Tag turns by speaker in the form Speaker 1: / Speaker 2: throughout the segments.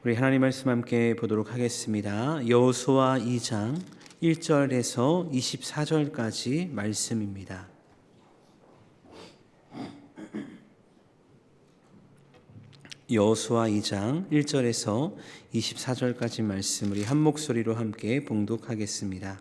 Speaker 1: 우리 하나님 말씀 함께 보도록 하겠습니다. 여호수아 2장 1절에서 24절까지 말씀입니다. 여호수아 2장 1절에서 24절까지 말씀 우리 한 목소리로 함께 봉독하겠습니다.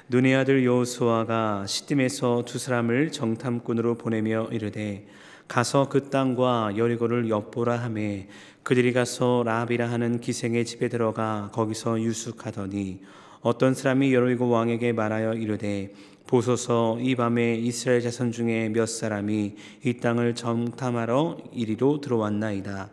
Speaker 1: 눈의 아들 여호수아가 시딤에서 두 사람을 정탐꾼으로 보내며 이르되 가서 그 땅과 여리고를 엿보라 하매 그들이 가서 라합이라 하는 기생의 집에 들어가 거기서 유숙하더니 어떤 사람이 여리고 왕에게 말하여 이르되 보소서 이 밤에 이스라엘 자손 중에 몇 사람이 이 땅을 정탐하러 이리로 들어왔나이다.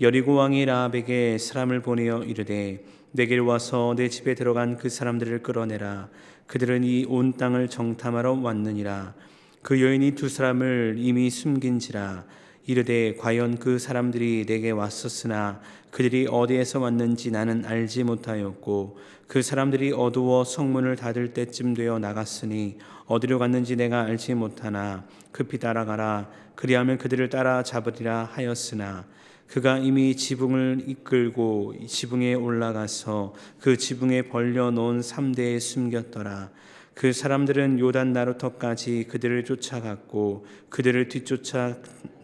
Speaker 1: 여리고 왕이 라합에게 사람을 보내어 이르되 내게로 와서 내 집에 들어간 그 사람들을 끌어내라. 그들은 이 온 땅을 정탐하러 왔느니라. 그 여인이 두 사람을 이미 숨긴지라. 이르되 과연 그 사람들이 내게 왔었으나 그들이 어디에서 왔는지 나는 알지 못하였고 그 사람들이 어두워 성문을 닫을 때쯤 되어 나갔으니 어디로 갔는지 내가 알지 못하나 급히 따라가라. 그리하면 그들을 따라 잡으리라 하였으나 그가 이미 지붕을 이끌고 지붕에 올라가서 그 지붕에 벌려놓은 3대에 숨겼더라. 그 사람들은 요단 나루터까지 그들을 쫓아갔고 그들을 뒤쫓아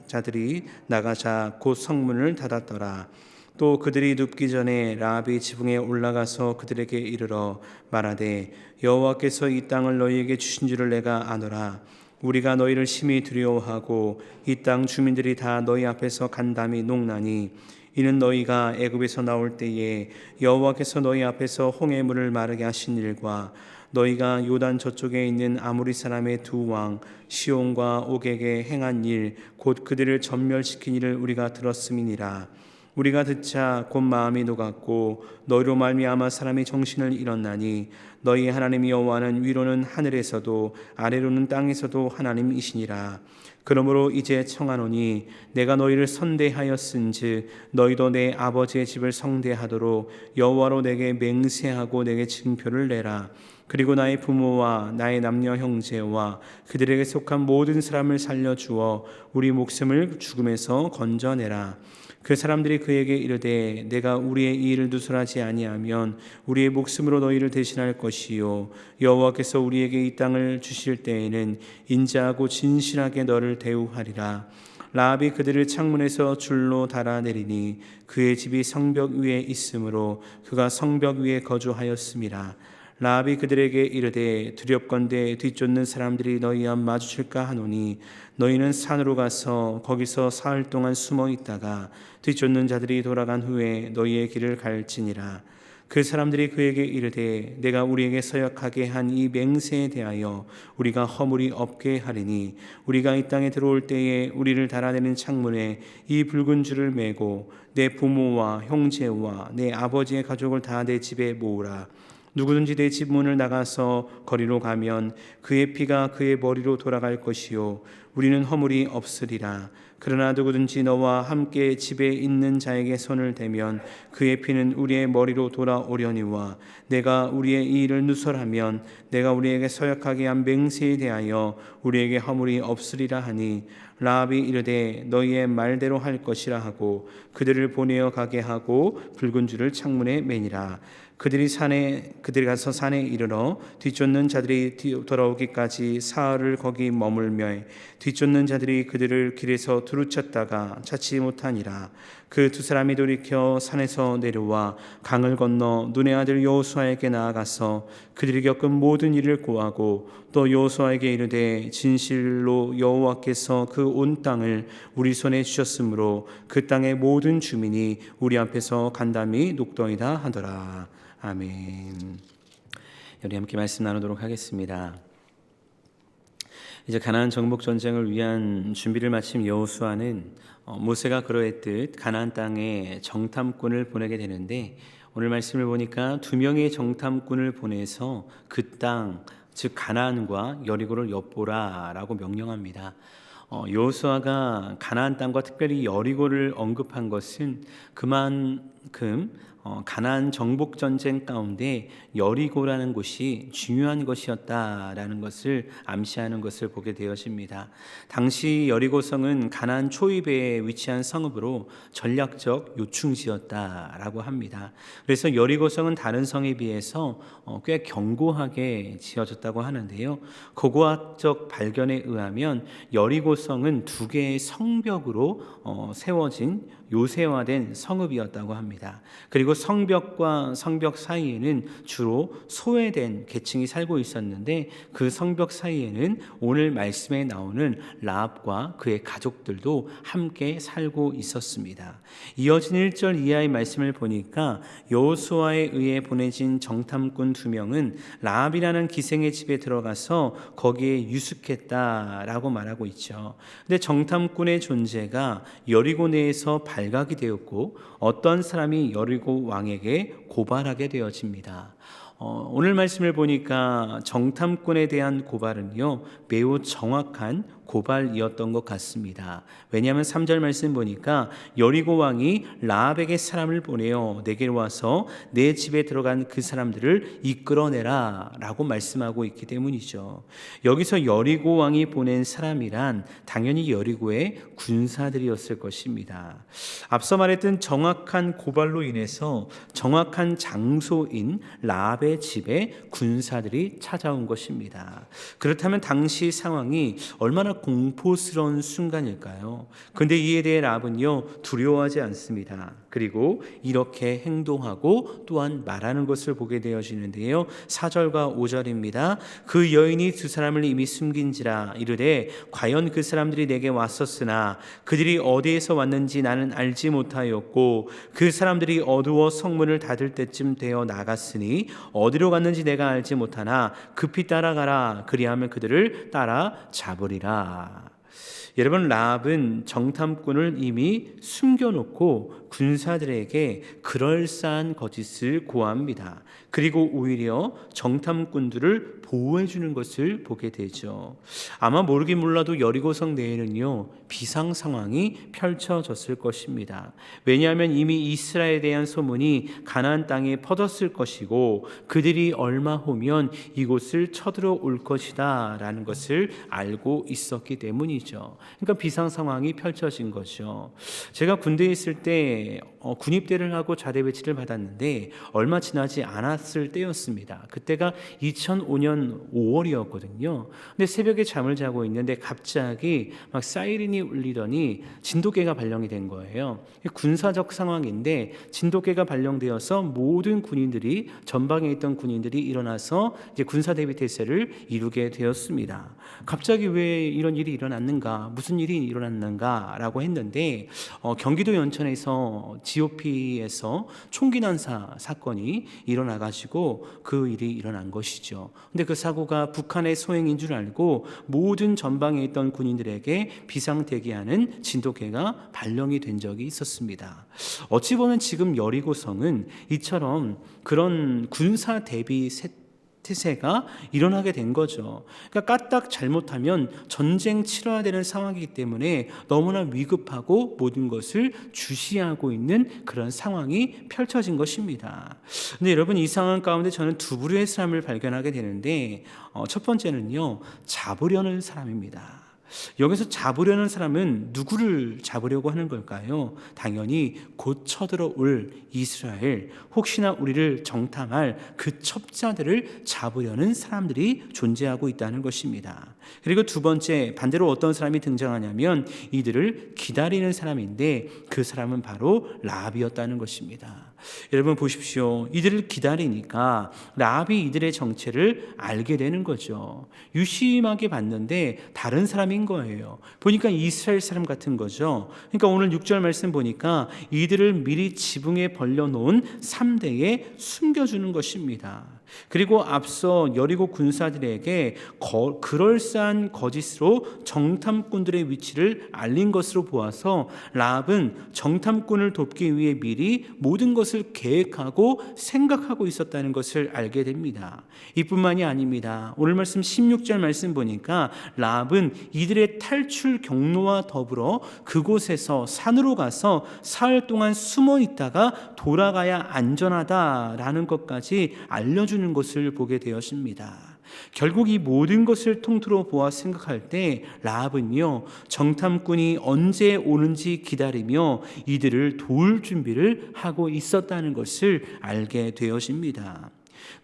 Speaker 1: 자들이 나가자 곧 성문을 닫았더라. 또 그들이 눕기 전에 라합이 지붕에 올라가서 그들에게 이르러 말하되 여호와께서 이 땅을 너희에게 주신 줄을 내가 아노라. 우리가 너희를 심히 두려워하고 이 땅 주민들이 다 너희 앞에서 간담이 녹나니 이는 너희가 애굽에서 나올 때에 여호와께서 너희 앞에서 홍해 물을 마르게 하신 일과 너희가 요단 저쪽에 있는 아모리 사람의 두 왕 시온과 옥에게 행한 일 곧 그들을 전멸시킨 일을 우리가 들었음이니라. 우리가 듣자 곧 마음이 녹았고 너희로 말미암아 사람이 정신을 잃었나니 너희 하나님 여호와는 위로는 하늘에서도 아래로는 땅에서도 하나님이시니라. 그러므로 이제 청하노니 내가 너희를 선대하였은즉 너희도 내 아버지의 집을 성대하도록 여호와로 내게 맹세하고 내게 증표를 내라. 그리고 나의 부모와 나의 남녀 형제와 그들에게 속한 모든 사람을 살려주어 우리 목숨을 죽음에서 건져내라. 그 사람들이 그에게 이르되 내가 우리의 이 일을 누설하지 아니하면 우리의 목숨으로 너희를 대신할 것이요 여호와께서 우리에게 이 땅을 주실 때에는 인자하고 진실하게 너를 대우하리라. 라합이 그들을 창문에서 줄로 달아내리니 그의 집이 성벽 위에 있으므로 그가 성벽 위에 거주하였음이라. 라합이 그들에게 이르되 두렵건대 뒤쫓는 사람들이 너희 앞 마주칠까 하노니 너희는 산으로 가서 거기서 사흘 동안 숨어 있다가 뒤쫓는 자들이 돌아간 후에 너희의 길을 갈지니라. 그 사람들이 그에게 이르되 내가 우리에게 서약하게 한 이 맹세에 대하여 우리가 허물이 없게 하리니 우리가 이 땅에 들어올 때에 우리를 달아내는 창문에 이 붉은 줄을 매고 내 부모와 형제와 내 아버지의 가족을 다 내 집에 모으라. 누구든지 내 집 문을 나가서 거리로 가면 그의 피가 그의 머리로 돌아갈 것이요 우리는 허물이 없으리라. 그러나 누구든지 너와 함께 집에 있는 자에게 손을 대면 그의 피는 우리의 머리로 돌아오려니와 내가 우리의 이 일을 누설하면 내가 우리에게 서약하게 한 맹세에 대하여 우리에게 허물이 없으리라 하니 라합이 이르되 너희의 말대로 할 것이라 하고 그들을 보내어 가게 하고 붉은 줄을 창문에 매니라. 그들이 가서 산에 이르러 뒤쫓는 자들이 돌아오기까지 사흘을 거기 머물며 뒤쫓는 자들이 그들을 길에서 두루쳤다가 찾지 못하니라. 그 두 사람이 돌이켜 산에서 내려와 강을 건너 눈의 아들 여호수아에게 나아가서 그들이 겪은 모든 일을 고하고 또 여호수아에게 이르되 진실로 여호와께서 그 온 땅을 우리 손에 주셨으므로 그 땅의 모든 주민이 우리 앞에서 간담이 녹더이다 하더라. 아멘. 우리 함께 말씀 나누도록 하겠습니다. 이제 가나안 정복 전쟁을 위한 준비를 마친 여호수아는 모세가 그러했듯 가나안 땅에 정탐꾼을 보내게 되는데 오늘 말씀을 보니까 2명의 정탐꾼을 보내서 그 땅, 즉 가나안과 여리고를 엿보라라고 명령합니다. 여호수아가 가나안 땅과 특별히 여리고를 언급한 것은 그만큼 가나안 정복 전쟁 가운데 여리고라는 곳이 중요한 것이었다라는 것을 암시하는 것을 보게 되어집니다. 당시 여리고성은 가나안 초입에 위치한 성읍으로 전략적 요충지였다라고 합니다. 그래서 여리고성은 다른 성에 비해서 꽤 견고하게 지어졌다고 하는데요. 고고학적 발견에 의하면 여리고성은 두 개의 성벽으로 세워진 요새화된 성읍이었다고 합니다. 그리고 성벽과 성벽 사이에는 주로 소외된 계층이 살고 있었는데 그 성벽 사이에는 오늘 말씀에 나오는 라합과 그의 가족들도 함께 살고 있었습니다. 이어진 1절 이하의 말씀을 보니까 여호수아에 의해 보내진 정탐꾼 2명은 라합이라는 기생의 집에 들어가서 거기에 유숙했다라고 말하고 있죠. 근데 정탐꾼의 존재가 여리고 내에서 발각이 되었고 어떤 사람이 여리고 왕에게 고발하게 되어집니다. 오늘 말씀을 보니까 정탐꾼에 대한 고발은요 매우 정확한 고발이었던 것 같습니다. 왜냐하면 3절 말씀 보니까 여리고 왕이 라합에게 사람을 보내어 내게로 와서 내 집에 들어간 그 사람들을 이끌어내라 라고 말씀하고 있기 때문이죠. 여기서 여리고 왕이 보낸 사람이란 당연히 여리고의 군사들이었을 것입니다. 앞서 말했던 정확한 고발로 인해서 정확한 장소인 라합의 집에 군사들이 찾아온 것입니다. 그렇다면 당시 상황이 얼마나 공포스러운 순간일까요? 근데 이에 대해 라합은요 두려워하지 않습니다. 그리고 이렇게 행동하고 또한 말하는 것을 보게 되어지는데요. 4절과 5절입니다. 그 여인이 두 사람을 이미 숨긴지라 이르되 과연 그 사람들이 내게 왔었으나 그들이 어디에서 왔는지 나는 알지 못하였고 그 사람들이 어두워 성문을 닫을 때쯤 되어 나갔으니 어디로 갔는지 내가 알지 못하나 급히 따라가라 그리하면 그들을 따라 잡으리라. 여러분 라합은 정탐꾼을 이미 숨겨놓고 군사들에게 그럴싸한 거짓을 고합니다. 그리고 오히려 정탐꾼들을 보호해 주는 것을 보게 되죠. 아마 모르긴 몰라도 여리고성 내에는요 비상 상황이 펼쳐졌을 것입니다. 왜냐하면 이미 이스라엘에 대한 소문이 가나안 땅에 퍼졌을 것이고 그들이 얼마 후면 이곳을 쳐들어올 것이다 라는 것을 알고 있었기 때문이죠. 그러니까 비상 상황이 펼쳐진 거죠. 제가 군대에 있을 때 군입대를 하고 자대 배치를 받았는데 얼마 지나지 않았을 때였습니다. 그때가 2005년 5월이었거든요. 근데 새벽에 잠을 자고 있는데 갑자기 막 사이렌이 울리더니 진돗개가 발령이 된 거예요. 군사적 상황인데 진돗개가 발령되어서 모든 군인들이 전방에 있던 군인들이 일어나서 이제 군사 대비 태세를 이루게 되었습니다. 갑자기 왜 이런 일이 일어났는가? 무슨 일이 일어났는가라고 했는데 경기도 연천에서 GOP에서 총기 난사 사건이 일어나가지고 그 일이 일어난 것이죠. 근데 그 사고가 북한의 소행인 줄 알고 모든 전방에 있던 군인들에게 비상 대기하는 진돗개가 발령이 된 적이 있었습니다. 어찌 보면 지금 여리고성은 이처럼 그런 군사 대비 태세가 일어나게 된 거죠. 그러니까 까딱 잘못하면 전쟁 치러야 되는 상황이기 때문에 너무나 위급하고 모든 것을 주시하고 있는 그런 상황이 펼쳐진 것입니다. 근데 여러분 이 상황 가운데 저는 두 부류의 사람을 발견하게 되는데 첫 번째는요 잡으려는 사람입니다. 여기서 잡으려는 사람은 누구를 잡으려고 하는 걸까요? 당연히 곧 쳐들어올 이스라엘, 혹시나 우리를 정탐할 그 첩자들을 잡으려는 사람들이 존재하고 있다는 것입니다. 그리고 두 번째, 반대로 어떤 사람이 등장하냐면 이들을 기다리는 사람인데 그 사람은 바로 라합이었다는 것입니다. 여러분 보십시오. 이들을 기다리니까 라합이 이들의 정체를 알게 되는 거죠. 유심하게 봤는데 다른 사람인 거예요. 보니까 이스라엘 사람 같은 거죠. 그러니까 오늘 6절 말씀 보니까 이들을 미리 지붕에 벌려놓은 3대에 숨겨주는 것입니다. 그리고 앞서 여리고 군사들에게 그럴싸한 거짓으로 정탐꾼들의 위치를 알린 것으로 보아서 라합은 정탐꾼을 돕기 위해 미리 모든 것을 계획하고 생각하고 있었다는 것을 알게 됩니다. 이뿐만이 아닙니다. 오늘 말씀 16절 말씀 보니까 라합은 이들의 탈출 경로와 더불어 그곳에서 산으로 가서 사흘 동안 숨어 있다가 돌아가야 안전하다라는 것까지 알려주는 것을 보게 되었습니다. 결국 이 모든 것을 통틀어 보아 생각할 때 라합은요, 정탐꾼이 언제 오는지 기다리며 이들을 도울 준비를 하고 있었다는 것을 알게 되었습니다.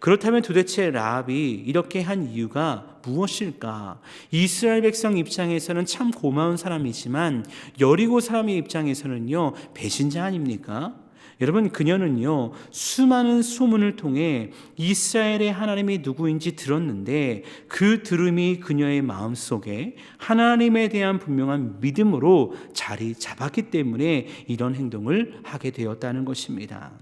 Speaker 1: 그렇다면 도대체 라합이 이렇게 한 이유가 무엇일까? 이스라엘 백성 입장에서는 참 고마운 사람이지만 여리고 사람의 입장에서는요, 배신자 아닙니까? 여러분, 그녀는요, 수많은 소문을 통해 이스라엘의 하나님이 누구인지 들었는데 그 들음이 그녀의 마음속에 하나님에 대한 분명한 믿음으로 자리 잡았기 때문에 이런 행동을 하게 되었다는 것입니다.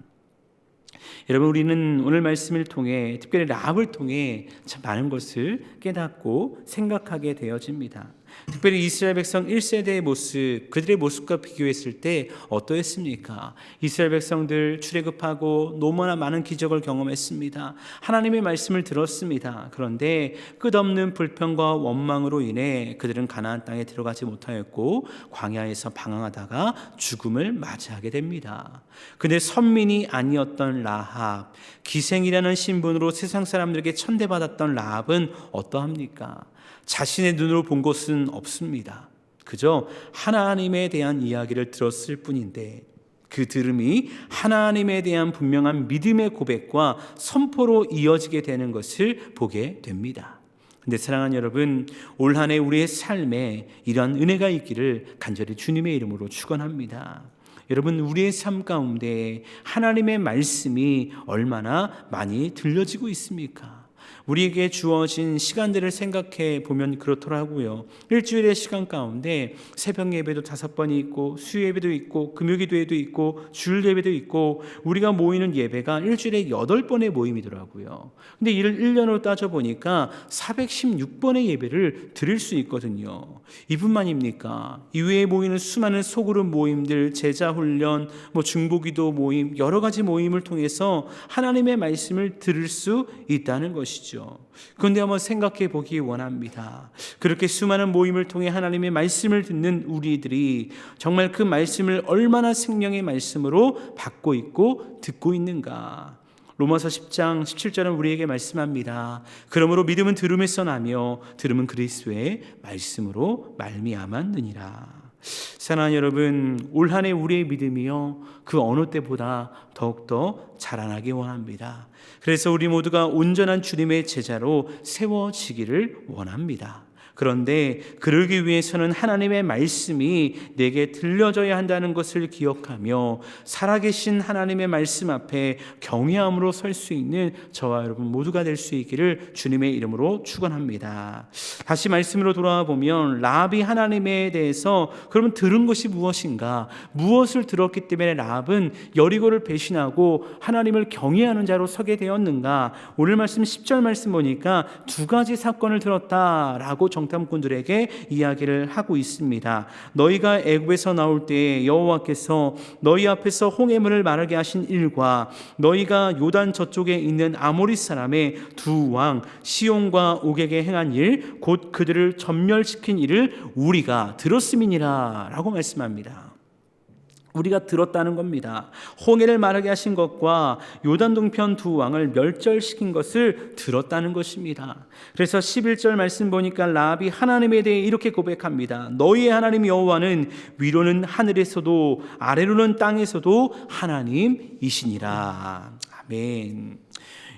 Speaker 1: 여러분, 우리는 오늘 말씀을 통해, 특별히 라합을 통해 참 많은 것을 깨닫고 생각하게 되어집니다. 특별히 이스라엘 백성 1세대의 모습, 그들의 모습과 비교했을 때 어떠했습니까? 이스라엘 백성들 출애굽하고 너무나 많은 기적을 경험했습니다. 하나님의 말씀을 들었습니다. 그런데 끝없는 불평과 원망으로 인해 그들은 가나안 땅에 들어가지 못하였고 광야에서 방황하다가 죽음을 맞이하게 됩니다. 근데 선민이 아니었던 라합, 기생이라는 신분으로 세상 사람들에게 천대받았던 라합은 어떠합니까? 자신의 눈으로 본 것은 없습니다. 그저 하나님에 대한 이야기를 들었을 뿐인데 그 들음이 하나님에 대한 분명한 믿음의 고백과 선포로 이어지게 되는 것을 보게 됩니다. 근데 사랑하는 여러분, 올 한 해 우리의 삶에 이러한 은혜가 있기를 간절히 주님의 이름으로 축원합니다. 여러분, 우리의 삶 가운데 하나님의 말씀이 얼마나 많이 들려지고 있습니까? 우리에게 주어진 시간들을 생각해 보면 그렇더라고요. 일주일의 시간 가운데 새벽 예배도 5번이 있고 수요 예배도 있고 금요 기도회도 있고 주일 예배도 있고 우리가 모이는 예배가 일주일에 8번의 모임이더라고요. 근데 이를 1년으로 따져보니까 416번의 예배를 드릴 수 있거든요. 이뿐만입니까? 이외에 모이는 수많은 소그룹 모임들, 제자훈련, 중보기도 모임, 여러 가지 모임을 통해서 하나님의 말씀을 들을 수 있다는 것이죠. 그런데 한번 생각해 보기 원합니다. 그렇게 수많은 모임을 통해 하나님의 말씀을 듣는 우리들이 정말 그 말씀을 얼마나 생명의 말씀으로 받고 있고 듣고 있는가? 로마서 10장 17절은 우리에게 말씀합니다. 그러므로 믿음은 들음에서 나며 들음은 그리스도의 말씀으로 말미암았느니라. 사랑하는 여러분, 올 한 해 우리의 믿음이요, 그 어느 때보다 더욱더 자라나기 원합니다. 그래서 우리 모두가 온전한 주님의 제자로 세워지기를 원합니다. 그런데 그러기 위해서는 하나님의 말씀이 내게 들려져야 한다는 것을 기억하며 살아계신 하나님의 말씀 앞에 경외함으로 설 수 있는 저와 여러분 모두가 될 수 있기를 주님의 이름으로 축원합니다. 다시 말씀으로 돌아와 보면 라합이 하나님에 대해서 그러면 들은 것이 무엇인가? 무엇을 들었기 때문에 라합은 여리고를 배신하고 하나님을 경외하는 자로 서게 되었는가? 오늘 말씀 10절 말씀 보니까 2가지 사건을 들었다라고 정탐꾼들에게 이야기를 하고 있습니다. 너희가 애굽에서 나올 때에 여호와께서 너희 앞에서 홍해물을 마르게 하신 일과 너희가 요단 저쪽에 있는 아모리 사람의 2왕 시온과 옥에게 행한 일, 곧 그들을 전멸시킨 일을 우리가 들었음이니라 라고 말씀합니다. 우리가 들었다는 겁니다. 홍해를 마르게 하신 것과 요단 동편 2왕을 멸절시킨 것을 들었다는 것입니다. 그래서 11절 말씀 보니까 라합이 하나님에 대해 이렇게 고백합니다. 너희의 하나님 여호와는 위로는 하늘에서도 아래로는 땅에서도 하나님이시니라. 아멘.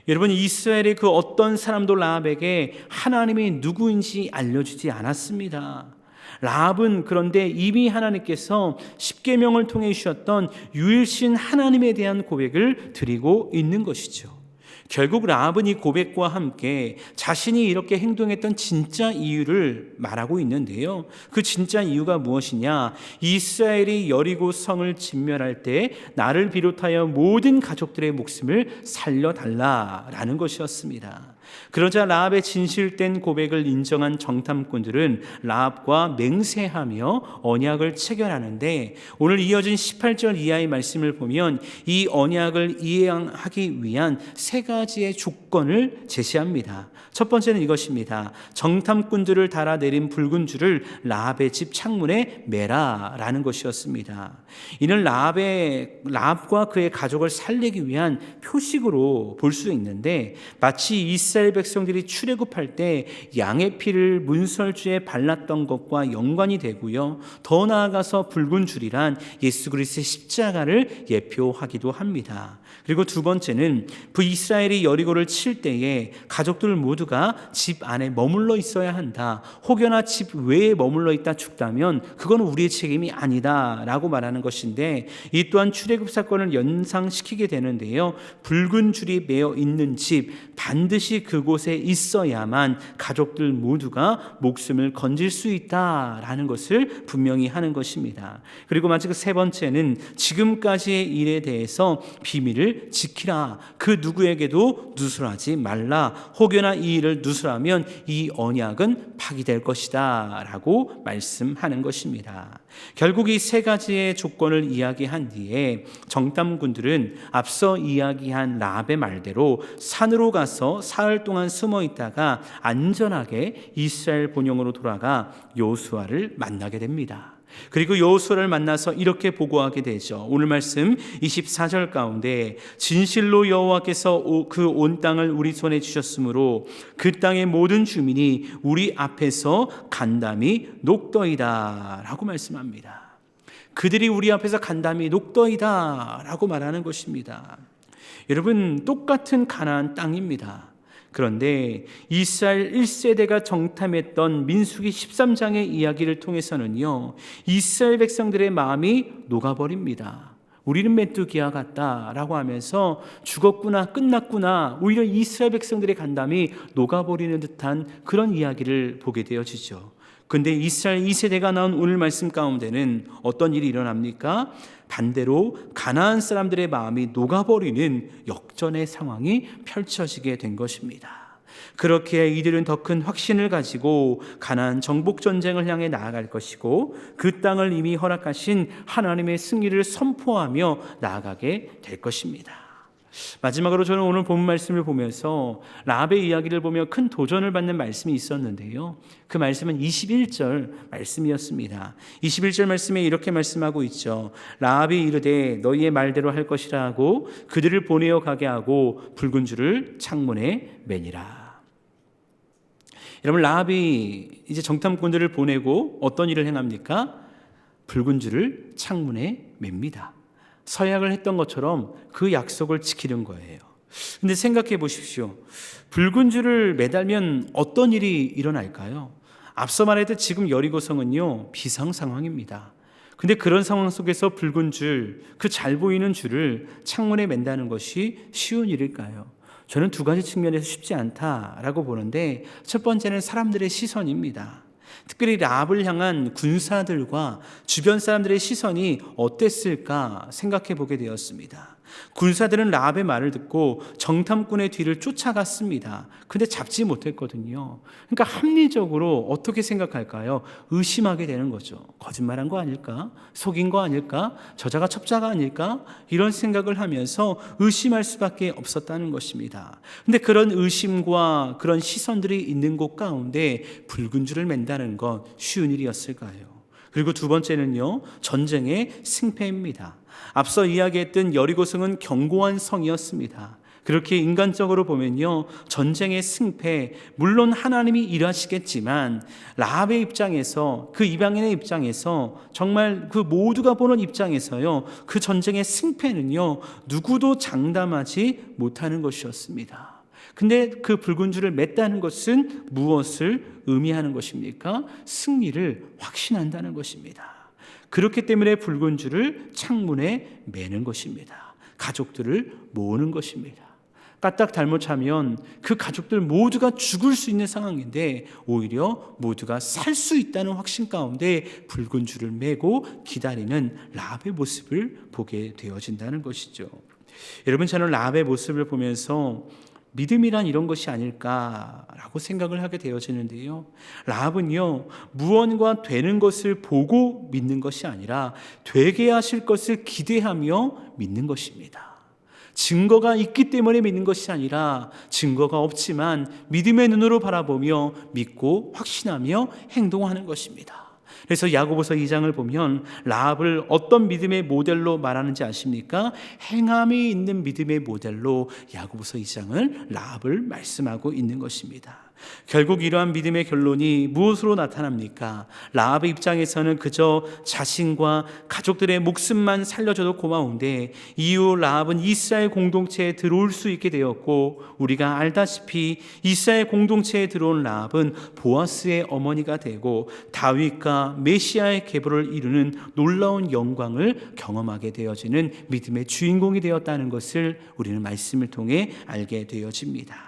Speaker 1: 여러분, 이스라엘의 그 어떤 사람도 라합에게 하나님이 누구인지 알려주지 않았습니다. 라합은 그런데 이미 하나님께서 십계명을 통해 주셨던 유일신 하나님에 대한 고백을 드리고 있는 것이죠. 결국 라합은 이 고백과 함께 자신이 이렇게 행동했던 진짜 이유를 말하고 있는데요. 그 진짜 이유가 무엇이냐? 이스라엘이 여리고 성을 진멸할 때 나를 비롯하여 모든 가족들의 목숨을 살려달라라는 것이었습니다. 그러자 라합의 진실된 고백을 인정한 정탐꾼들은 라합과 맹세하며 언약을 체결하는데, 오늘 이어진 18절 이하의 말씀을 보면 이 언약을 이행하기 위한 세 가지의 조건을 제시합니다. 첫 번째는 이것입니다. 정탐꾼들을 달아내린 붉은 줄을 라합의 집 창문에 매라라는 것이었습니다. 이는 라합과 그의 가족을 살리기 위한 표식으로 볼 수 있는데, 마치 이스라엘 백성들이 출애굽할 때 양의 피를 문설주에 발랐던 것과 연관이 되고요. 더 나아가서 붉은 줄이란 예수 그리스도의 십자가를 예표하기도 합니다. 그리고 두 번째는 이스라엘이 여리고를 칠 때에 가족들 모두가 집 안에 머물러 있어야 한다. 혹여나 집 외에 머물러 있다 죽다면 그건 우리의 책임이 아니다 라고 말하는 것인데, 이 또한 출애굽 사건을 연상시키게 되는데요. 붉은 줄이 매어 있는 집, 반드시 그곳에 있어야만 가족들 모두가 목숨을 건질 수 있다라는 것을 분명히 하는 것입니다. 그리고 마지막 세 번째는 지금까지의 일에 대해서 비밀을 지키라. 그 누구에게도 누설하지 말라. 혹여나 이 일을 누설하면 이 언약은 파기될 것이다 라고 말씀하는 것입니다. 결국 이 세 가지의 조건을 이야기한 뒤에 정탐꾼들은 앞서 이야기한 라합의 말대로 산으로 가서 사흘 동안 숨어 있다가 안전하게 이스라엘 본영으로 돌아가 여호수아를 만나게 됩니다. 그리고 여호수아를 만나서 이렇게 보고하게 되죠. 오늘 말씀 24절 가운데 진실로 여호와께서 그 온 땅을 우리 손에 주셨으므로 그 땅의 모든 주민이 우리 앞에서 간담이 녹더이다 라고 말씀합니다. 그들이 우리 앞에서 간담이 녹더이다 라고 말하는 것입니다. 여러분, 똑같은 가나안 땅입니다. 그런데 이스라엘 1세대가 정탐했던 민수기 13장의 이야기를 통해서는요, 이스라엘 백성들의 마음이 녹아버립니다. 우리는 메뚜기와 같다라고 하면서 죽었구나, 끝났구나, 오히려 이스라엘 백성들의 간담이 녹아버리는 듯한 그런 이야기를 보게 되어지죠. 그런데 이스라엘 2세대가 나온 오늘 말씀 가운데는 어떤 일이 일어납니까? 반대로 가나안 사람들의 마음이 녹아버리는 역전의 상황이 펼쳐지게 된 것입니다. 그렇게 이들은 더 큰 확신을 가지고 가나안 정복 전쟁을 향해 나아갈 것이고, 그 땅을 이미 허락하신 하나님의 승리를 선포하며 나아가게 될 것입니다. 마지막으로 저는 오늘 본 말씀을 보면서 라합의 이야기를 보며 큰 도전을 받는 말씀이 있었는데요. 그 말씀은 21절 말씀이었습니다. 21절 말씀에 이렇게 말씀하고 있죠. 라합이 이르되 너희의 말대로 할 것이라 하고 그들을 보내어 가게 하고 붉은 줄을 창문에 매니라. 여러분, 라합이 이제 정탐꾼들을 보내고 어떤 일을 행합니까? 붉은 줄을 창문에 맵니다. 서약을 했던 것처럼 그 약속을 지키는 거예요. 근데 생각해 보십시오. 붉은 줄을 매달면 어떤 일이 일어날까요? 앞서 말했듯 지금 여리고성은요, 비상 상황입니다. 근데 그런 상황 속에서 붉은 줄, 그 잘 보이는 줄을 창문에 맨다는 것이 쉬운 일일까요? 저는 두 가지 측면에서 쉽지 않다라고 보는데, 첫 번째는 사람들의 시선입니다. 특별히 라합을 향한 군사들과 주변 사람들의 시선이 어땠을까 생각해 보게 되었습니다. 군사들은 라합의 말을 듣고 정탐꾼의 뒤를 쫓아갔습니다. 근데 잡지 못했거든요. 그러니까 합리적으로 어떻게 생각할까요? 의심하게 되는 거죠. 거짓말한 거 아닐까? 속인 거 아닐까? 저자가 첩자가 아닐까? 이런 생각을 하면서 의심할 수밖에 없었다는 것입니다. 근데 그런 의심과 그런 시선들이 있는 곳 가운데 붉은 줄을 맨다는 건 쉬운 일이었을까요? 그리고 두 번째는요, 전쟁의 승패입니다. 앞서 이야기했던 여리고성은 견고한 성이었습니다. 그렇게 인간적으로 보면요, 전쟁의 승패, 물론 하나님이 일하시겠지만 라합의 입장에서, 그 이방인의 입장에서, 정말 그 모두가 보는 입장에서요, 그 전쟁의 승패는요, 누구도 장담하지 못하는 것이었습니다. 근데 그 붉은 줄을 맸다는 것은 무엇을 의미하는 것입니까? 승리를 확신한다는 것입니다. 그렇기 때문에 붉은 줄을 창문에 매는 것입니다. 가족들을 모으는 것입니다. 까딱 잘못하면 그 가족들 모두가 죽을 수 있는 상황인데 오히려 모두가 살 수 있다는 확신 가운데 붉은 줄을 메고 기다리는 라합의 모습을 보게 되어진다는 것이죠. 여러분, 저는 라합의 모습을 보면서 믿음이란 이런 것이 아닐까라고 생각을 하게 되어지는데요. 라합은요, 무언가 되는 것을 보고 믿는 것이 아니라 되게 하실 것을 기대하며 믿는 것입니다. 증거가 있기 때문에 믿는 것이 아니라 증거가 없지만 믿음의 눈으로 바라보며 믿고 확신하며 행동하는 것입니다. 그래서 야고보서 2장을 보면 라합을 어떤 믿음의 모델로 말하는지 아십니까? 행함이 있는 믿음의 모델로 야고보서 2장을 라합을 말씀하고 있는 것입니다. 결국 이러한 믿음의 결론이 무엇으로 나타납니까? 라합의 입장에서는 그저 자신과 가족들의 목숨만 살려줘도 고마운데 이후 라합은 이스라엘 공동체에 들어올 수 있게 되었고, 우리가 알다시피 이스라엘 공동체에 들어온 라합은 보아스의 어머니가 되고 다윗과 메시아의 계보를 이루는 놀라운 영광을 경험하게 되어지는 믿음의 주인공이 되었다는 것을 우리는 말씀을 통해 알게 되어집니다.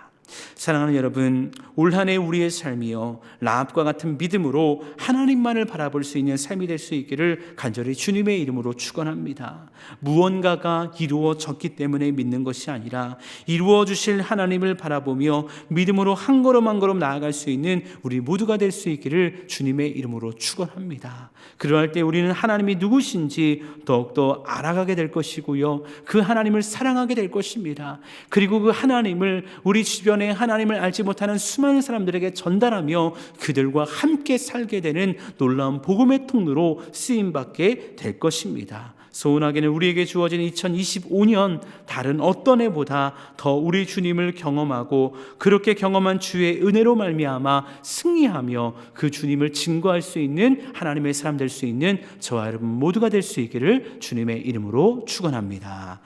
Speaker 1: 사랑하는 여러분, 올 한 해 우리의 삶이요 라합과 같은 믿음으로 하나님만을 바라볼 수 있는 삶이 될 수 있기를 간절히 주님의 이름으로 축원합니다. 무언가가 이루어졌기 때문에 믿는 것이 아니라 이루어 주실 하나님을 바라보며 믿음으로 한 걸음 한 걸음 나아갈 수 있는 우리 모두가 될 수 있기를 주님의 이름으로 축원합니다. 그러할 때 우리는 하나님이 누구신지 더욱더 알아가게 될 것이고요, 그 하나님을 사랑하게 될 것입니다. 그리고 그 하나님을 우리 주변에 하나님을 알지 못하는 수많은 사람들에게 전달하며 그들과 함께 살게 되는 놀라운 복음의 통로로 쓰임받게 될 것입니다. 소원하게는 우리에게 주어진 2025년 다른 어떤 해보다 더 우리 주님을 경험하고 그렇게 경험한 주의 은혜로 말미암아 승리하며 그 주님을 증거할 수 있는 하나님의 사람 될 수 있는 저와 여러분 모두가 될 수 있기를 주님의 이름으로 축원합니다.